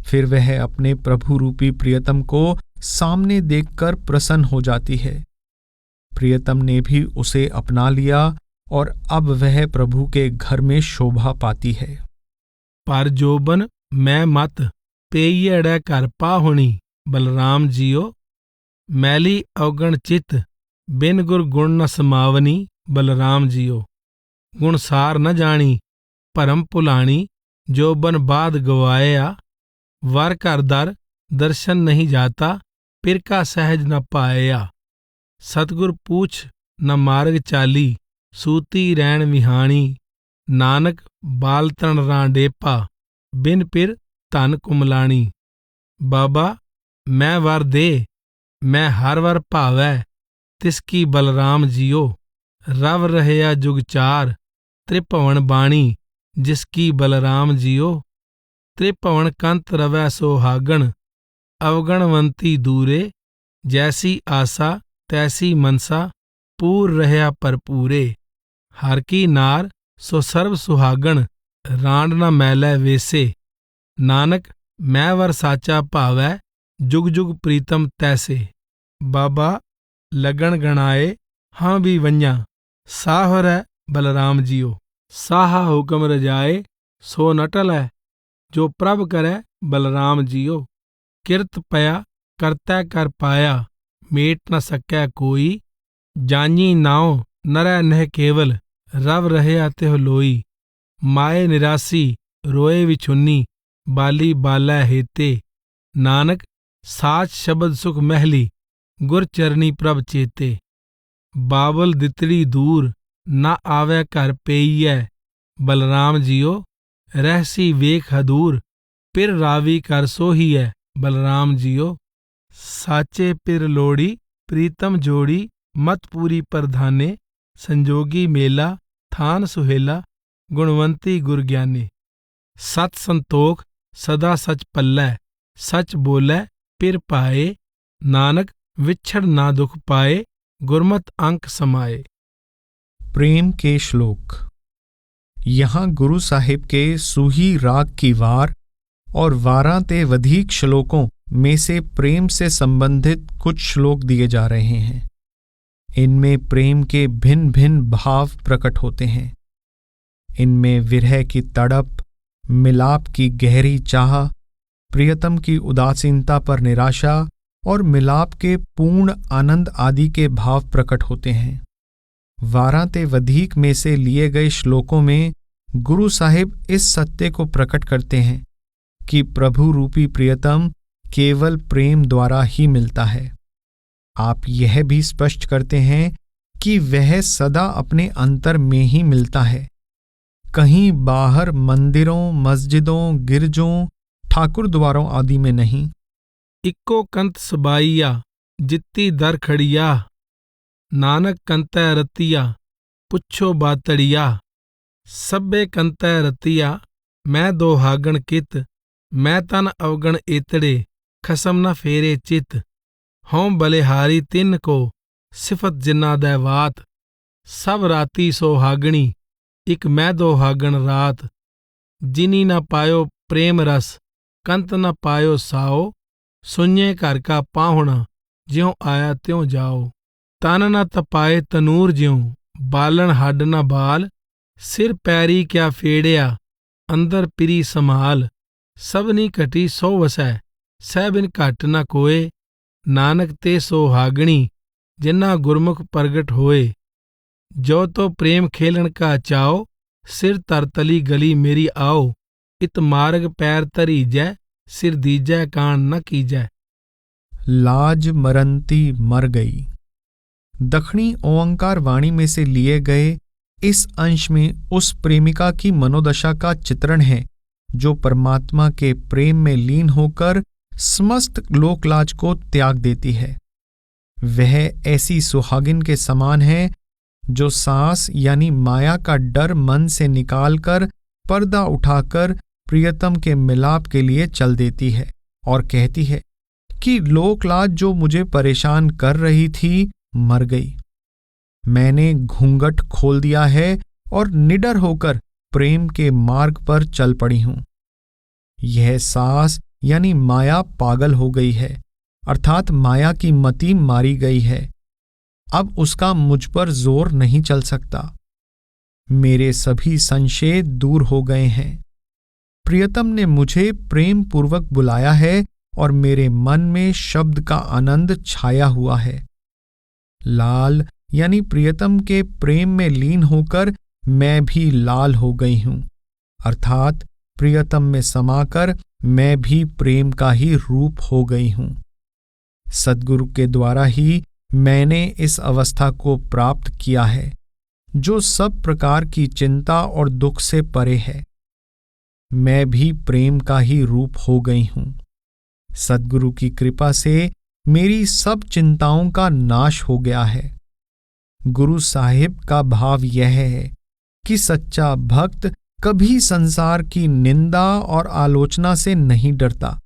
फिर वह अपने प्रभु रूपी प्रियतम को सामने देखकर प्रसन्न हो जाती है। प्रियतम ने भी उसे अपना लिया और अब वह प्रभु के घर में शोभा पाती है। पर जोबन मैं मत पेयड़ै कर पाहुणी बलराम जियो, मैली अवगण चित बिन गुर गुण न समावनी बलराम जियो। गुण सार न जानी परम पुलानी, जोबन बाद गवाया, वर कर दर दर्शन नहीं जाता, पिर का सहज न पाया। सतगुर पूछ न मार्ग चाली, सूती रैण विहाणी, नानक बाल तन रांडेपा, बिन पिर धन कुमलाणी। बाबा मैं वर दे, मैं हर वर भावै, तिसकी बलराम जियो। रव रहया जुग चार, त्रिभवन बाणी, जिसकी बलराम जियो। त्रिभवन कंत रवै सोहागण, अवगणवंती दूरे, जैसी आसा तैसी मनसा, पूर रहया भरपूरे। हर की नार सो सर्व सुहागण, रांड न मैलै वेसे। नानक मैं वर साचा भावै, जुग जुग प्रीतम तैसे। बाबा लगन गणाए हाँ भी वन्या, साहर है बलराम जियो। साहा हुक्म रजाए सो न टलै, जो प्रभ करे बलराम जियो। किरत पया करतै कर पाया, मेट न सकै कोई। जानी नाव नरै नह केवल, रव रहया तिह लोई। माए निरासी रोए विछुन्नी, बाली बालै हेते। नानक साच शब्द सुख महली, गुर चरनी प्रभ चेते। बाबल दितड़ी दूर ना आवे घर पेइयै, बलराम जियो। रहसी वेख हदूर, पिर रावी कर सोहीयै, बलराम जियो। साचे पिर लोड़ी प्रीतम जोड़ी मत पूरी प्रधाने संजोगी मेला थान सुहेला गुणवंती गुरज्ञानी। सत संतोख सदा सच पल्लै सच बोलै पिर पाए नानक विछड़ ना दुख पाए गुरमत अंक समाए। प्रेम के श्लोक। यहाँ गुरु साहिब के सूही राग की वार और 12 ते वधिक श्लोकों में से प्रेम से संबंधित कुछ श्लोक दिए जा रहे हैं। इनमें प्रेम के भिन्न भिन्न भाव प्रकट होते हैं। इनमें विरह की तड़प, मिलाप की गहरी चाह, प्रियतम की उदासीनता पर निराशा और मिलाप के पूर्ण आनंद आदि के भाव प्रकट होते हैं। 12 ते वधिक में से लिए गए श्लोकों में गुरु साहिब इस सत्य को प्रकट करते हैं कि प्रभु रूपी प्रियतम केवल प्रेम द्वारा ही मिलता है। आप यह भी स्पष्ट करते हैं कि वह सदा अपने अंतर में ही मिलता है, कहीं बाहर मंदिरों, मस्जिदों, गिरजों, ठाकुर द्वारों आदि में नहीं। इक्को कंत सबाइया जित्ती दर खड़िया नानक कंतै रतिया पुछो बातड़िया। सब्बे कंतै रतिया मैं दोहागण कित मैं तन अवगण एतड़े खसम न फेरे चित। हों बलिहारी तिन को सिफत जिन्ना दैवात सब राती सोहागणी इक मैं दोहागण रात। जिनी न पायो प्रेम रस कंत न पायो साओ सुन्ये घर का पाहुणा ज्यों आया त्यों जाओ। तन न तपाए तनूर ज्यों बालन हड न बाल सिर पैरी क्या फेड़िया अंदर पिरी संभाल। सबनी घटी सो वसै सह बिन घट न कोए नानक ते सोहागणी जिन्ना गुरमुख प्रगट होए। जो तो प्रेम खेलन का चाओ सिर तरतली गली मेरी आओ। इत मार्ग पैर तरी जै सिर दीजै कान न कीजै। लाज मरंती मर गई। दक्षिणी ओंकार वाणी में से लिए गए इस अंश में उस प्रेमिका की मनोदशा का चित्रण है जो परमात्मा के प्रेम में लीन होकर समस्त लोकलाज को त्याग देती है। वह ऐसी सुहागिन के समान है जो सांस यानी माया का डर मन से निकालकर पर्दा उठाकर प्रियतम के मिलाप के लिए चल देती है और कहती है कि लोकलाज जो मुझे परेशान कर रही थी मर गई। मैंने घूंघट खोल दिया है और निडर होकर प्रेम के मार्ग पर चल पड़ी हूं। यह सास यानी माया पागल हो गई है, अर्थात माया की मति मारी गई है। अब उसका मुझ पर जोर नहीं चल सकता। मेरे सभी संशय दूर हो गए हैं। प्रियतम ने मुझे प्रेम पूर्वक बुलाया है और मेरे मन में शब्द का आनंद छाया हुआ है। लाल यानी प्रियतम के प्रेम में लीन होकर मैं भी लाल हो गई हूं, अर्थात प्रियतम में समाकर मैं भी प्रेम का ही रूप हो गई हूं। सद्गुरु के द्वारा ही मैंने इस अवस्था को प्राप्त किया है जो सब प्रकार की चिंता और दुख से परे है। मैं भी प्रेम का ही रूप हो गई हूं। सद्गुरु की कृपा से मेरी सब चिंताओं का नाश हो गया है। गुरु साहिब का भाव यह है कि सच्चा भक्त कभी संसार की निंदा और आलोचना से नहीं डरता।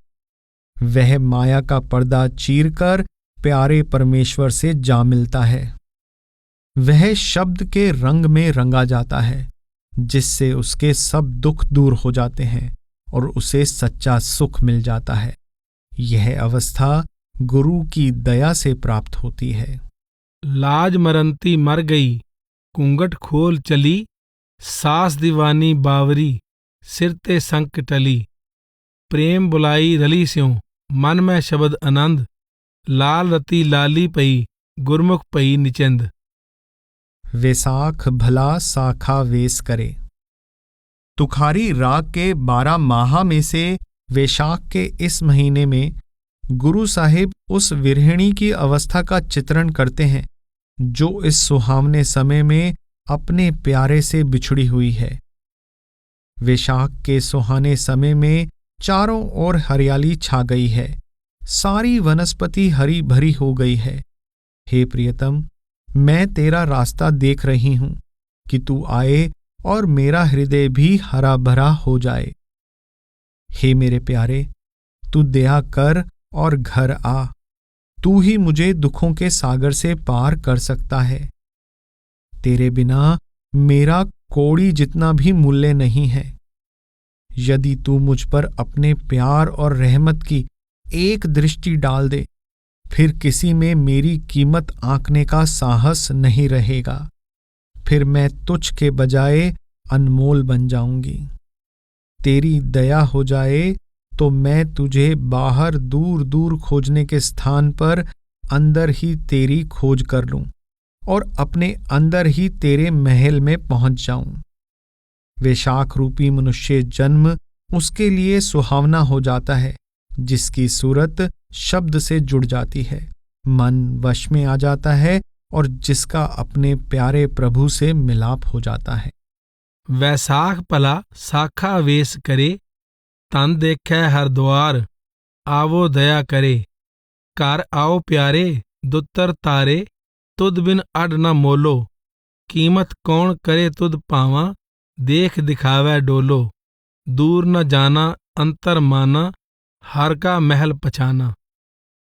वह माया का पर्दा चीरकर प्यारे परमेश्वर से जा मिलता है। वह शब्द के रंग में रंगा जाता है जिससे उसके सब दुख दूर हो जाते हैं और उसे सच्चा सुख मिल जाता है। यह अवस्था गुरु की दया से प्राप्त होती है। लाज मरंती मर गई घूंघट खोल चली सास दीवानी बावरी सिर ते संक टली। प्रेम बुलाई रली स्यों मन में शब्द आनंद लाल रती लाली पई गुरमुख पई निचंद। वैसाख भला साखा वेश करे। तुखारी राग के 12 माह में से वैशाख के इस महीने में गुरु साहिब उस विरहिणी की अवस्था का चित्रण करते हैं जो इस सुहावने समय में अपने प्यारे से बिछड़ी हुई है। वैशाख के सुहाने समय में चारों ओर हरियाली छा गई है। सारी वनस्पति हरी भरी हो गई है। हे प्रियतम, मैं तेरा रास्ता देख रही हूं कि तू आए और मेरा हृदय भी हरा भरा हो जाए। हे मेरे प्यारे, तू दया कर और घर आ। तू ही मुझे दुखों के सागर से पार कर सकता है। तेरे बिना मेरा कौड़ी जितना भी मूल्य नहीं है। यदि तू मुझ पर अपने प्यार और रहमत की एक दृष्टि डाल दे, फिर किसी में मेरी कीमत आंकने का साहस नहीं रहेगा। फिर मैं तुच्छ के बजाय अनमोल बन जाऊंगी। तेरी दया हो जाए तो मैं तुझे बाहर दूर दूर खोजने के स्थान पर अंदर ही तेरी खोज कर लूं और अपने अंदर ही तेरे महल में पहुंच जाऊं। वैशाख रूपी मनुष्य जन्म उसके लिए सुहावना हो जाता है, जिसकी सूरत शब्द से जुड़ जाती है, मन वश में आ जाता है और जिसका अपने प्यारे प्रभु से मिलाप हो जाता है। वैसाख भला साखा वेश करे, तन देखै हर द्वार, आवो दया करे। घर आओ प्यारे दुत्तर तारे, तुद बिन अड न मोलो। कीमत कौन करे तुद पावा, देख दिखावै डोलो। दूर न जाना अंतर माना, हर का महल पछाना।